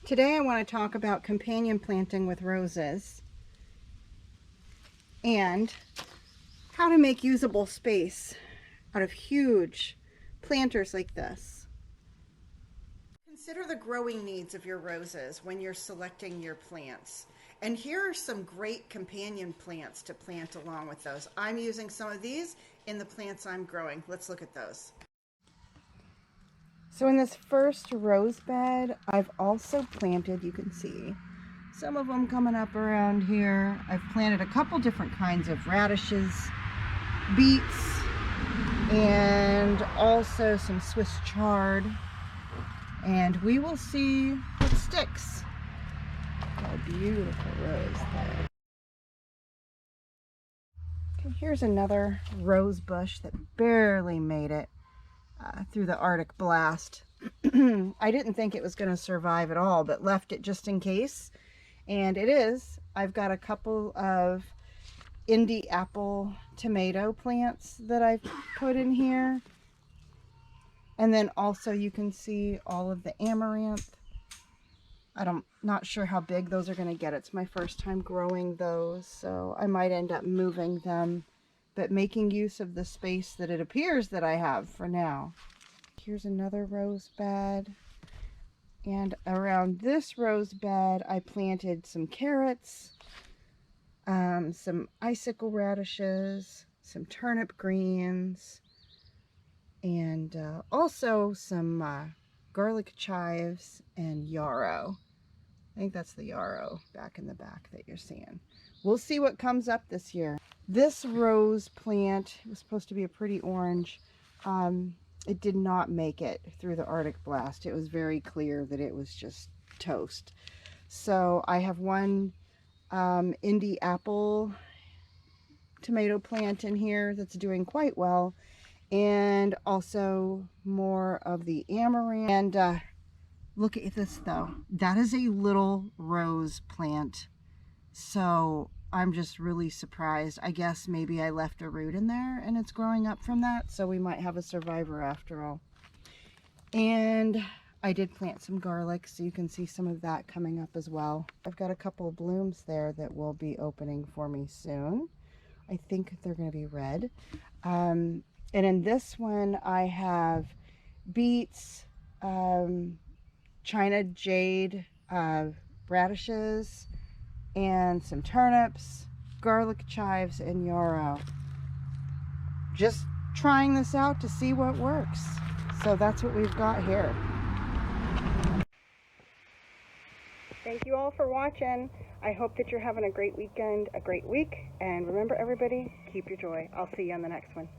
Today I want to talk about companion planting with roses and how to make usable space out of huge planters like this. Consider the growing needs of your roses when you're selecting your plants. And here are some great companion plants to plant along with those. I'm using some of these in the plants I'm growing. Let's look at those. So in this first rose bed, I've also planted, you can see, some of them coming up around here. I've planted a couple different kinds of radishes, beets, and also some Swiss chard. And we will see what sticks. Got a beautiful rose there. Okay, here's another rose bush that barely made it through the Arctic blast. I didn't think it was going to survive at all, but left it just in case. And it is. I've got a couple of Indie apple tomato plants that I've put in here. And then also you can see all of the amaranth. Not sure how big those are going to get. It's my first time growing those, so I might end up moving them, but making use of the space that it appears that I have for now. Here's another rose bed. And around this rose bed, I planted some carrots, some icicle radishes, some turnip greens, and also some garlic chives and yarrow. I think that's the yarrow back in the back that you're seeing. We'll see what comes up this year. This rose plant was supposed to be a pretty orange. It did not make it through the Arctic blast. It was very clear that it was just toast. So I have one Indie apple tomato plant in here that's doing quite well. And also more of the amaranth. And look at this though. That is a little rose plant. So I'm just really surprised. I guess maybe I left a root in there and it's growing up from that. So we might have a survivor after all. And I did plant some garlic, so you can see some of that coming up as well. I've got a couple of blooms there that will be opening for me soon. I think they're going to be red. And in this one I have beets, China jade, radishes, and some turnips, garlic chives, and yarrow. Just trying this out to see what works. So that's what we've got here. Thank you all for watching. I hope that you're having a great weekend, a great week, and remember everybody, keep your joy. I'll see you on the next one.